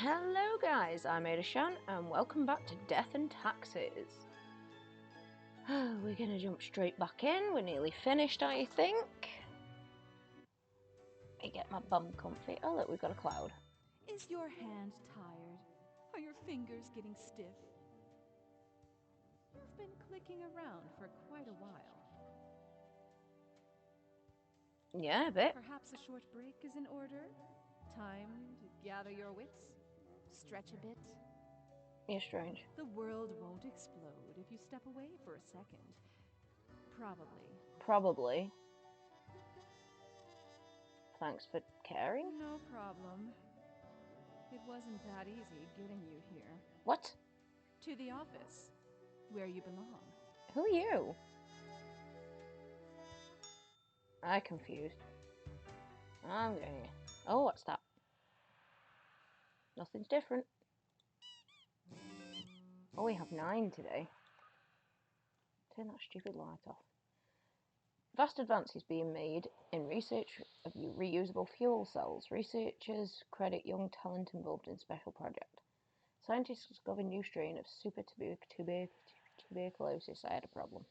Hello guys, I'm Ada Shan and welcome back to Death and Taxes. We're gonna jump straight back in, we're nearly finished I think. Let me get my bum comfy. Oh look, we've got a cloud. Is your hand tired? Are your fingers getting stiff? You've been clicking around for quite a while. Yeah, a bit. Perhaps a short break is in order? Time to gather your wits? Stretch a bit? You're strange. The world won't explode if you step away for a second. Probably. Probably. Thanks for caring. No problem. It wasn't that easy getting you here. What? To the office, where you belong. Who are you? I'm confused. I'm going. Oh, what's that? Nothing's different. Oh, we have 9 today. Turn that stupid light off. Vast advances being made in research of reusable fuel cells. Researchers credit young talent involved in special project. Scientists discover new strain of super tuberculosis. I had a problem.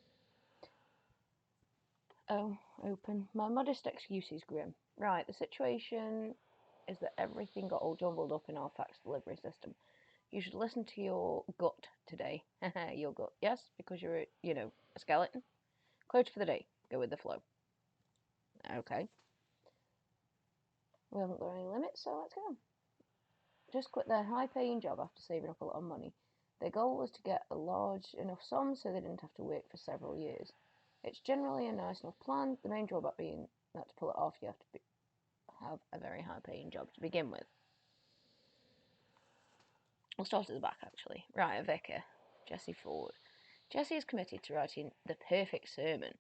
Oh, open. My modest excuse is grim. Right, the situation is that everything got all jumbled up in our fax delivery system. You should listen to your gut today. Your gut. Yes, because you're, a skeleton. Quote for the day. Go with the flow. Okay. We haven't got any limits, so let's go. Just quit their high-paying job after saving up a lot of money. Their goal was to get a large enough sum so they didn't have to work for several years. It's generally a nice enough plan, the main drawback being that to pull it off you have to have a very high-paying job to begin with. We'll start at the back, actually. Right, a vicar, Jesse Ford. Jesse is committed to writing the perfect sermon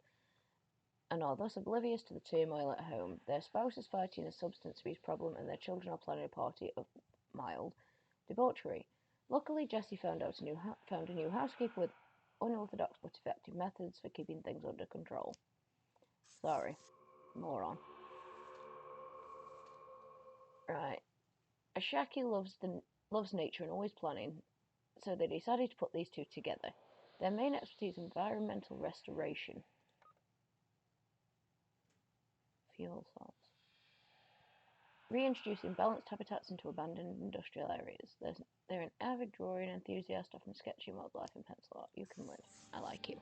and are thus oblivious to the turmoil at home. Their spouse is fighting a substance abuse problem and their children are planning a party of mild debauchery. Luckily, Jesse found a new housekeeper with unorthodox but effective methods for keeping things under control. Sorry, moron. Right. Ashaki loves nature and always planning, so they decided to put these two together. Their main expertise is environmental restoration. Fuel cells. Reintroducing balanced habitats into abandoned industrial areas. They're an avid drawing enthusiast, often sketching wildlife and pencil art. You can win. I like you.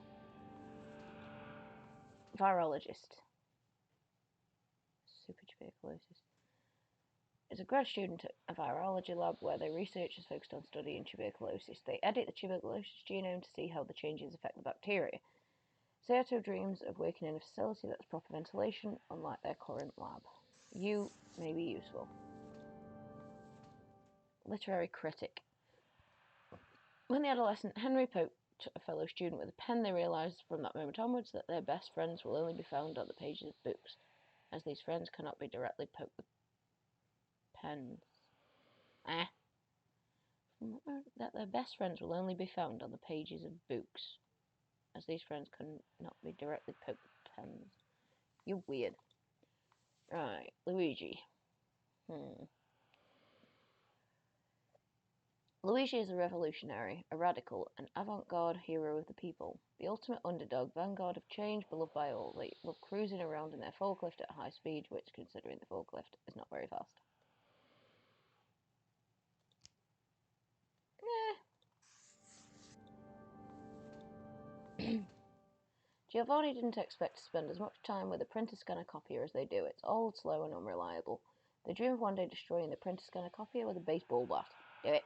Virologist. Super tuberculosis. Is a grad student at a virology lab where their research is focused on studying tuberculosis. They edit the tuberculosis genome to see how the changes affect the bacteria. Sato dreams of working in a facility that's proper ventilation, unlike their current lab. You may be useful. Literary critic. When the adolescent Henry poked a fellow student with a pen, they realised from that moment onwards that their best friends will only be found on the pages of books, as these friends cannot be directly poked with pens. That their best friends will only be found on the pages of books, as these friends cannot be directly poked with pens. You're weird. Right, Luigi. Luigi is a revolutionary, a radical, an avant-garde hero of the people. The ultimate underdog, vanguard of change, beloved by all. They love cruising around in their forklift at high speed, which, considering the forklift, is not very fast. Giovanni didn't expect to spend as much time with a printer scanner copier as they do. It's old, slow, and unreliable. They dream of one day destroying the printer scanner copier with a baseball bat. Do it.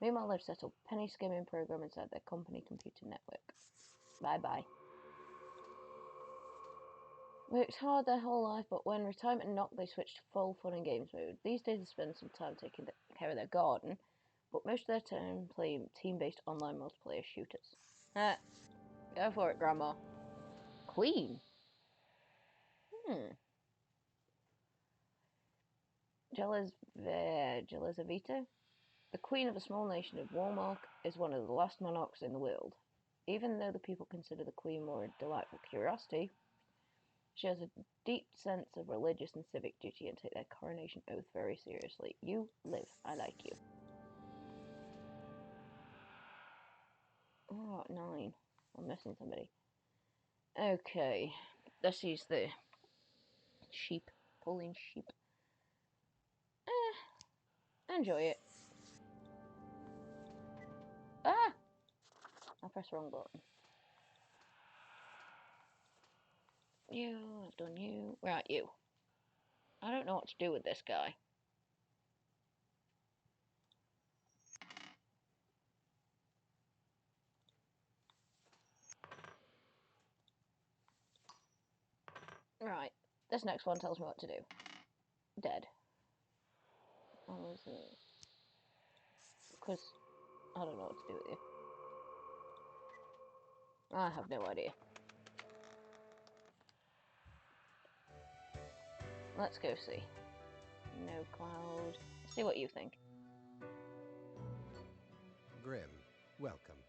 Meanwhile, they've set up a penny skimming program inside their company computer network. Bye-bye. Worked hard their whole life, but when retirement knocked, they switched to full fun and games mode. These days they spend some time taking care of their garden, but most of their time playing team-based online multiplayer shooters. Go for it, Grandma. Queen. Jelizaveta, the queen of a small nation of Walmark, is one of the last monarchs in the world. Even though the people consider the queen more a delightful curiosity, she has a deep sense of religious and civic duty and take their coronation oath very seriously. You live. I like you. Oh, 9. I'm missing somebody. Okay. This is the sheep. Pulling sheep. Enjoy it. Ah! I pressed the wrong button. You, I've done you. Right, you. I don't know what to do with this guy. Right. This next one tells me what to do. Dead. Because I don't know what to do with you. I have no idea. Let's go see. No cloud. See what you think. Grim, welcome.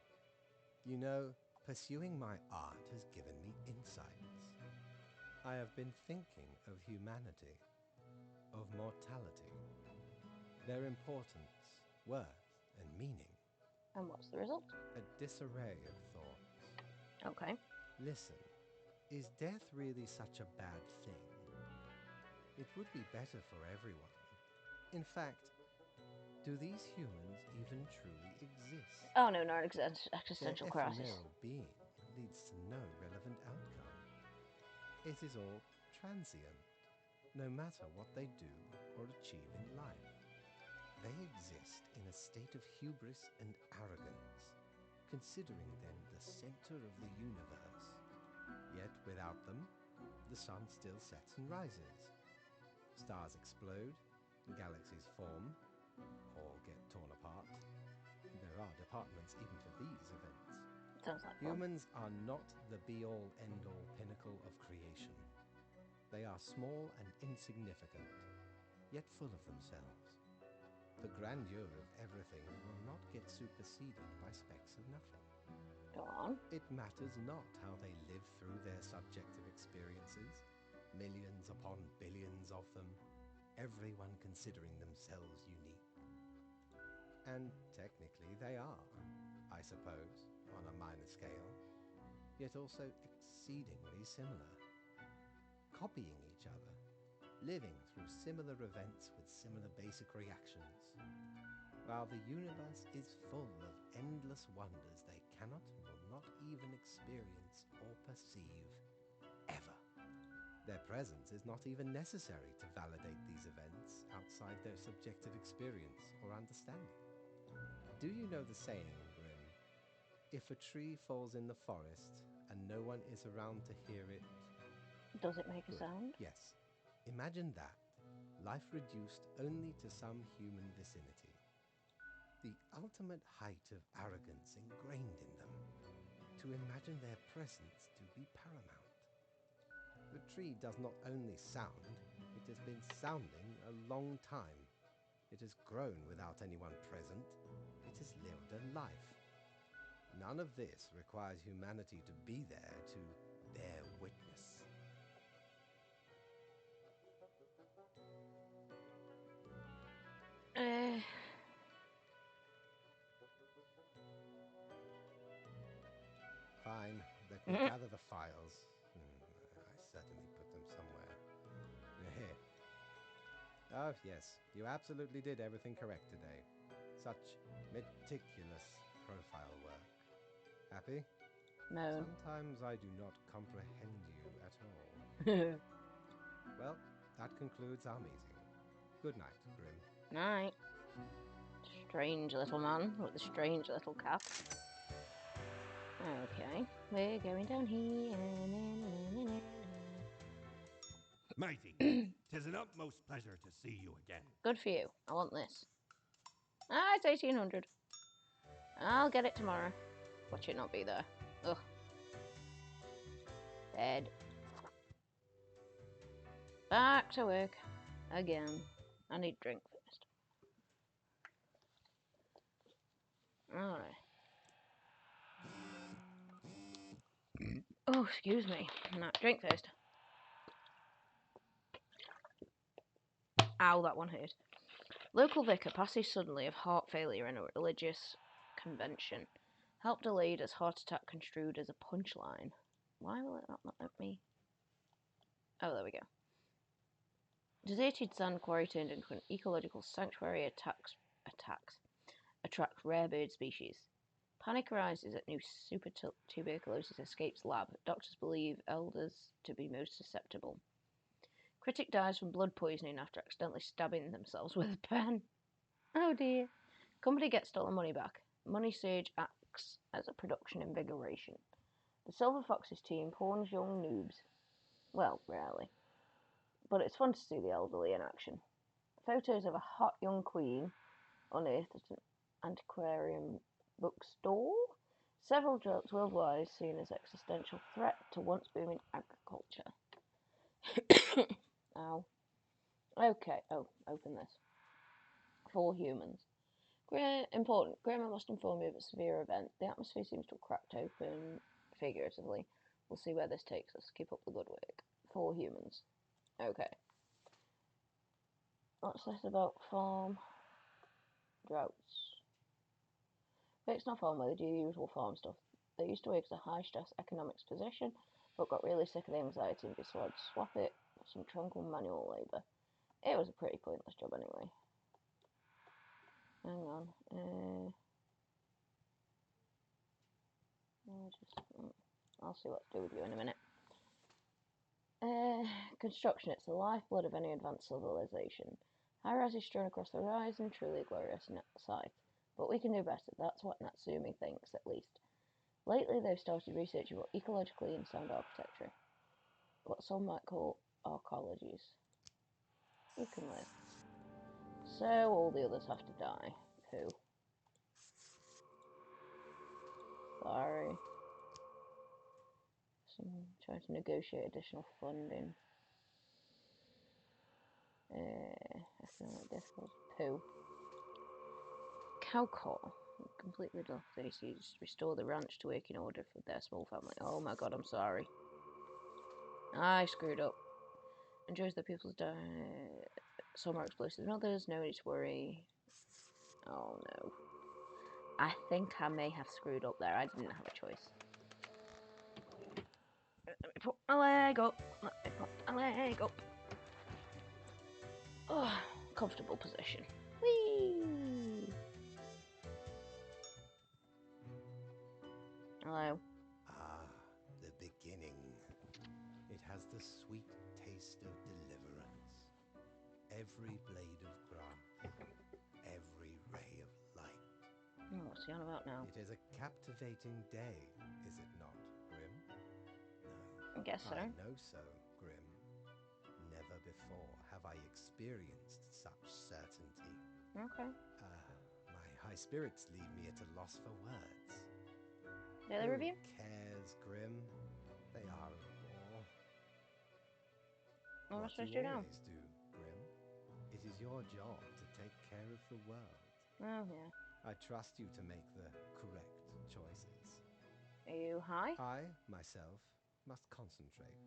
You know, pursuing my art has given me insights. I have been thinking of humanity, of mortality, their importance, worth, and meaning. And what's the result? A disarray of thoughts. Okay. Listen, is death really such a bad thing? It would be better for everyone. In fact, do these humans even truly exist? Oh no, not Their existential crisis. ephemeral being leads to no relevant outcome. It is all transient, no matter what they do or achieve in life. They exist in a state of hubris and arrogance, considering them the center of the universe. Yet without them, the sun still sets and rises. Stars explode, galaxies form, or get torn apart. There are departments even for these events. Sounds like fun. Humans are not the be-all, end-all pinnacle of creation. They are small and insignificant, yet full of themselves. The grandeur of everything will not get superseded by specks of nothing. Go on. It matters not how they live through their subjective experiences, millions upon billions of them, everyone considering themselves unique. And technically they are, I suppose, on a minor scale, yet also exceedingly similar. Copying each other, living through similar events with similar basic reactions, while the universe is full of endless wonders they cannot and will not even experience or perceive, ever. Their presence is not even necessary to validate these events outside their subjective experience or understanding. Do you know the saying, Grim? If a tree falls in the forest and no one is around to hear it, Does it make a good. sound? Yes. Imagine that. Life reduced only to some human vicinity. The ultimate height of arrogance ingrained in them. To imagine their presence to be paramount. The tree does not only sound, it has been sounding a long time. It has grown without anyone present. It has lived a life. None of this requires humanity to be there to bear witness. Fine, let me gather the files. I certainly put them somewhere. Here. Oh, yes, you absolutely did everything correct today. Such meticulous profile work. Happy? Moan. Sometimes I do not comprehend you at all. Well, that concludes our meeting. Good night, Grim. Night. Strange little man with the strange little cap. Okay, we're going down here. Mighty, 'tis an utmost pleasure to see you again. Good for you. I want this. Ah, it's 1800. I'll get it tomorrow. Watch it not be there. Ugh. Bed. Back to work. Again. I need drink first. Alright. Oh, excuse me. No, drink first. Ow, that one hurt. Local vicar passes suddenly of heart failure in a religious convention. Help delayed as heart attack construed as a punchline. Why will it not let me? Oh, there we go. Deserted sand quarry turned into an ecological sanctuary attracts rare bird species. Panic arises at new super tuberculosis escapes lab. Doctors believe elders to be most susceptible. Critic dies from blood poisoning after accidentally stabbing themselves with a pen. Oh dear. Company gets stolen money back. Money surge acts as a production invigoration. The Silver Foxes team pawns young noobs. Well, rarely. But it's fun to see the elderly in action. Photos of a hot young queen unearthed at an antiquarian bookstore. Several drugs worldwide seen as existential threat to once booming agriculture. Ow. Okay. Oh, open this. 4 humans. Important. Grandma must inform you of a severe event. The atmosphere seems to have cracked open figuratively. We'll see where this takes us. Keep up the good work. 4 humans. Okay. What's this about farm? Droughts. It's not farm where they do the usual farm stuff. They used to work as a high-stress economics position, but got really sick of the anxiety and decided to swap it for some tranquil manual labour. It was a pretty pointless job anyway. Hang on. I'll see what to do with you in a minute. Construction. It's the lifeblood of any advanced civilization. High-rises strewn across the horizon, truly a glorious sight. But we can do better. That's what Natsumi thinks, at least. Lately, they've started researching what ecologically unsound architecture, what some might call arcologies. You can live. So all the others have to die. Who? Sorry. Trying to negotiate additional funding. Economic difficulty. Poo. Cowcore. Completely dilapidated. Restore the ranch to working order for their small family. Oh my god, I'm sorry. I screwed up. Enjoys the people's diet. Some are explosive than others. No need to worry. Oh no. I think I may have screwed up there. I didn't have a choice. Let me put my leg up. Let me put my leg up. Oh, comfortable position. Whee! Hello. Ah, the beginning. It has the sweet taste of deliverance. Every blade of grass, every ray of light. Oh, what's he on about now? It is a captivating day, is it not, Grim? No, I guess so. I know so, Grim. Never before have I experienced such certainty. Okay. My high spirits leave me at a loss for words. Daily Who review? cares, Grim? They are at war. What am I What supposed you to do now? always do, Grim. It is your job to take care of the world. Oh, yeah. I trust you to make the correct choices. Are you high? I, myself, must concentrate.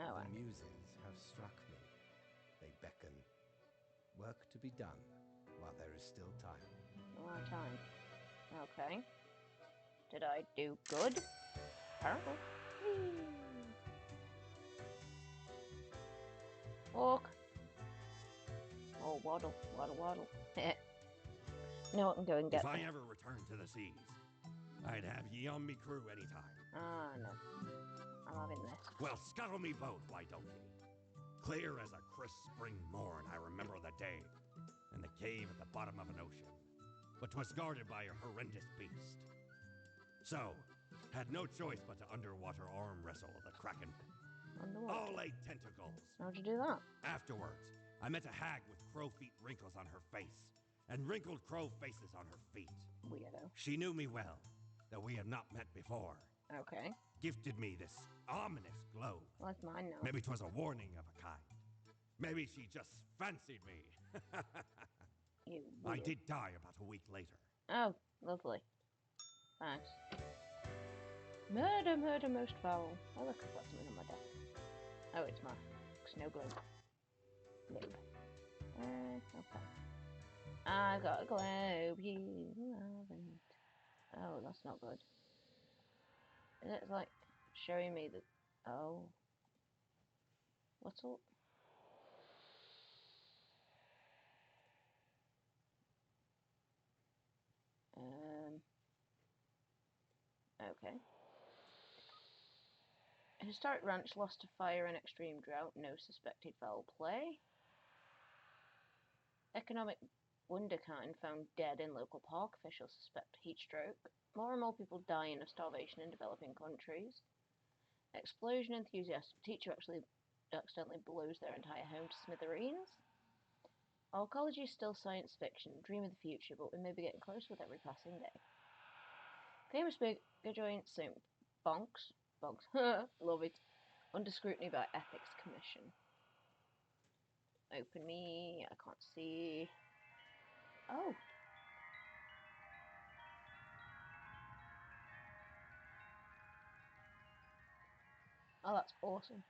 Oh, The muses have struck me. They beckon. Work to be done while there is still time. a lot of time. Okay. Did I do good? Apparently. Walk. Oh, waddle, waddle, waddle. No, I can go and get If I the... ever return to the seas, I'd have ye on me crew anytime. Ah, no. I'm having this. Well, scuttle me both, why don't ye? Clear as a crisp spring morn, I remember the day, and the cave at the bottom of an ocean. But 'twas guarded by a horrendous beast. So, had no choice but to underwater arm wrestle the kraken. Underwater. All 8 tentacles. How'd you do that? Afterwards, I met a hag with crow feet wrinkles on her face, and wrinkled crow faces on her feet. Weirdo. She knew me well, though we had not met before. Okay. Gifted me this ominous glow. Well, that's mine now. Maybe 'twas a warning of a kind. Maybe she just fancied me. You I weird. did die about a week later. Oh, lovely. Thanks. Murder, murder most foul. Oh, look, I've got something on my desk. Oh, it's my snow globe. Globe. Okay. I got a globe, you haven't. Oh, that's not good. And it's like showing me that. Oh. What's up? Okay. A historic ranch lost to fire and extreme drought. No suspected foul play. Economic wunderkind found dead in local park. Officials suspect heat stroke. More and more people dying of starvation in developing countries. Explosion enthusiast teacher actually accidentally blows their entire home to smithereens. Archaeology is still science fiction, dream of the future, but we may be getting closer with every passing day. Famous burger joint St. Bonks, love it, under scrutiny by Ethics Commission. Open me, I can't see. Oh. Oh, that's awesome.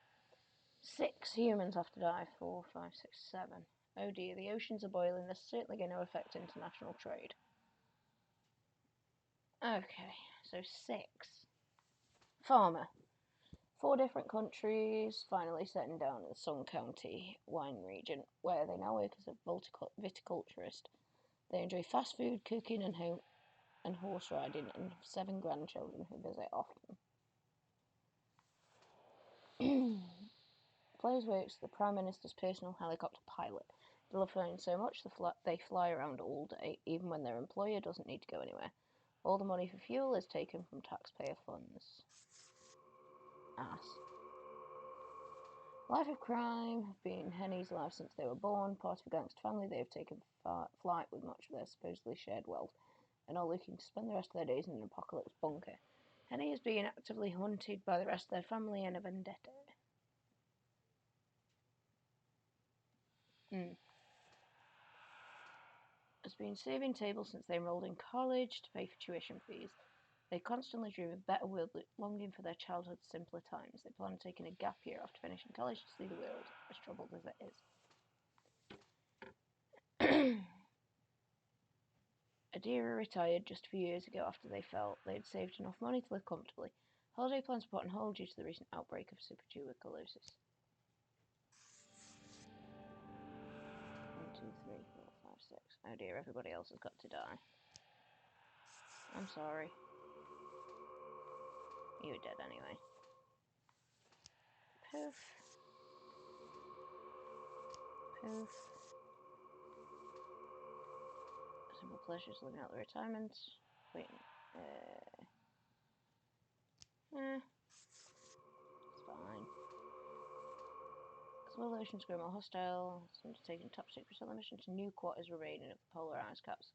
6 humans have to die. 4, 5, 6, 7. Oh dear, the oceans are boiling. This is certainly going to affect international trade. Okay, so 6. Farmer. 4 different countries, finally settling down in the Sun County wine region, where they now work as a viticulturist. They enjoy fast food, cooking, and horse riding, and have 7 grandchildren who visit often. Players works the Prime Minister's personal helicopter pilot. They love flying so much they fly around all day, even when their employer doesn't need to go anywhere. All the money for fuel is taken from taxpayer funds. Ass. Life of crime have been Henny's life since they were born. Part of a gangster family, they have taken flight with much of their supposedly shared wealth, and are looking to spend the rest of their days in an apocalypse bunker. Henny is being actively hunted by the rest of their family in a vendetta. Has been serving tables since they enrolled in college to pay for tuition fees. They constantly dream of a better world, longing for their childhood's simpler times. They plan on taking a gap year after finishing college to see the world, as troubled as it is. Adira retired just a few years ago after they felt they had saved enough money to live comfortably. Holiday plans were put on hold due to the recent outbreak of supertuberculosis. 1, 2, 3, 4, 5, 6. Oh dear, everybody else has got to die. I'm sorry. You were dead anyway. Poof. Poof. Simple pleasures living out the retirement. Wait. It's fine. Small oceans grow more hostile. It's undertaking top secret settlement mission to new quarters remaining of the polar ice caps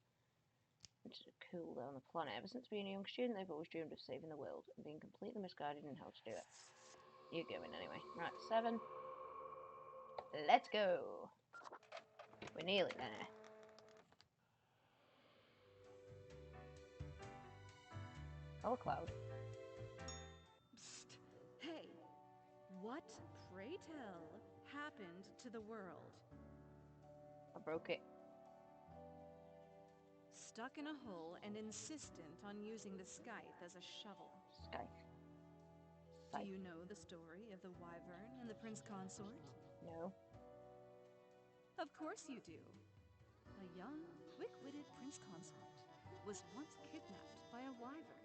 to cool down the planet. Ever since being a young student, they've always dreamed of saving the world and being completely misguided in how to do it. You're going anyway. Right, 7. Let's go. We're nearly there. Oh, cloud. Psst. Hey, what, pray tell, happened to the world? I broke it. Stuck in a hole and insistent on using the scythe as a shovel. Scythe. Do you know the story of the wyvern and the prince consort? No. Of course you do. A young, quick-witted prince consort was once kidnapped by a wyvern.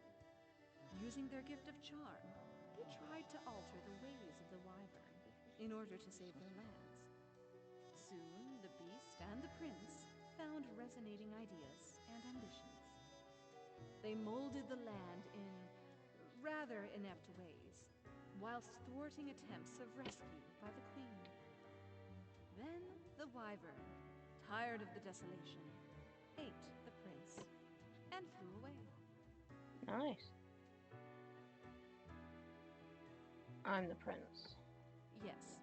Using their gift of charm, they tried to alter the ways of the wyvern in order to save their lands. Soon, the beast and the prince found resonating ideas and ambitions. They molded the land in rather inept ways, whilst thwarting attempts of rescue by the queen. Then the wyvern, tired of the desolation, ate the prince and flew away. Nice. I'm the prince. Yes.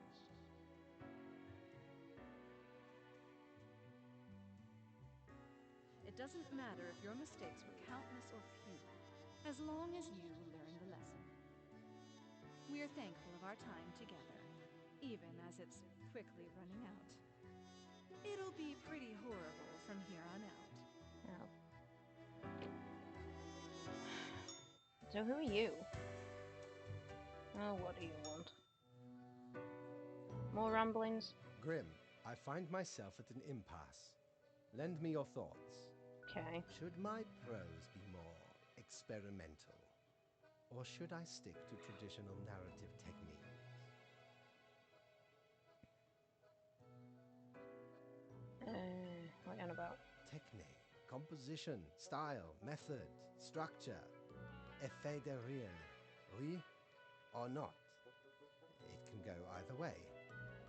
It doesn't matter if your mistakes were countless or few, as long as you learn the lesson. We are thankful of our time together, even as it's quickly running out. It'll be pretty horrible from here on out. Oh. So who are you? Oh, what do you want? More ramblings? Grim, I find myself at an impasse. Lend me your thoughts. Okay. Should my prose be more experimental? Or should I stick to traditional narrative techniques? What are you on about? Technique, composition, style, method, structure, effet de rire, oui or not? It can go either way.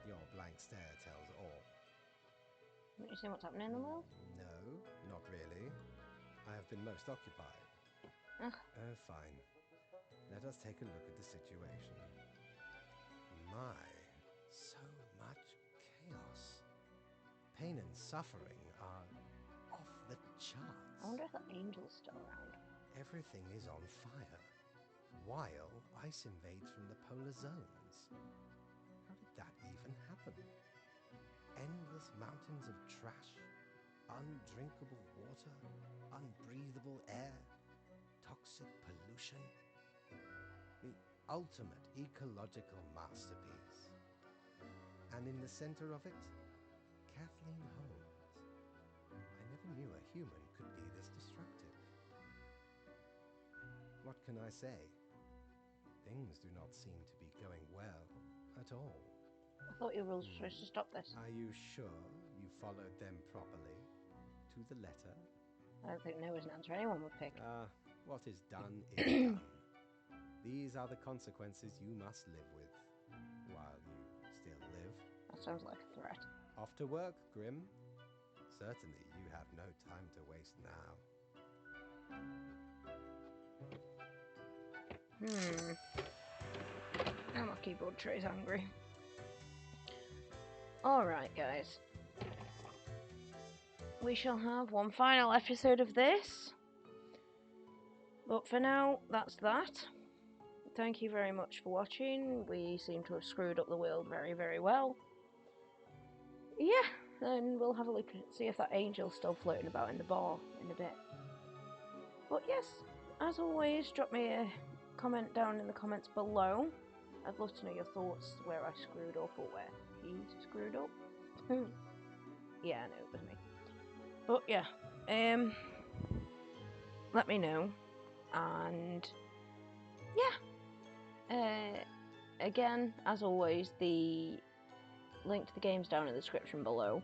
Your blank stare tells all. Haven't you seen what's happening in the world? No, not really. I have been most occupied. Ugh. Fine. Let us take a look at the situation. My, so much chaos. Pain and suffering are off the charts. I wonder if that angel's still around. Everything is on fire, while ice invades from the polar zones. How did that even happen? Endless mountains of trash, undrinkable water, unbreathable air, toxic pollution. The ultimate ecological masterpiece. And in the center of it, Kathleen Holmes. I never knew a human could be this destructive. What can I say? Things do not seem to be going well at all. I thought your rules were supposed to stop this. Are you sure you followed them properly? To the letter? I don't think no is an answer anyone would pick. What is done is done. These are the consequences you must live with, while you still live. That sounds like a threat. Off to work, Grim. Certainly you have no time to waste now. Now my keyboard tray's angry. Alright, guys. We shall have one final episode of this. But for now, that's that. Thank you very much for watching. We seem to have screwed up the world very, very well. Yeah, and we'll have a look and see if that angel's still floating about in the bar in a bit. But yes, as always, drop me a comment down in the comments below. I'd love to know your thoughts, where I screwed up or where he screwed up. Yeah, I know, it was me. But yeah, let me know. And yeah, again, as always, the link to the game's down in the description below.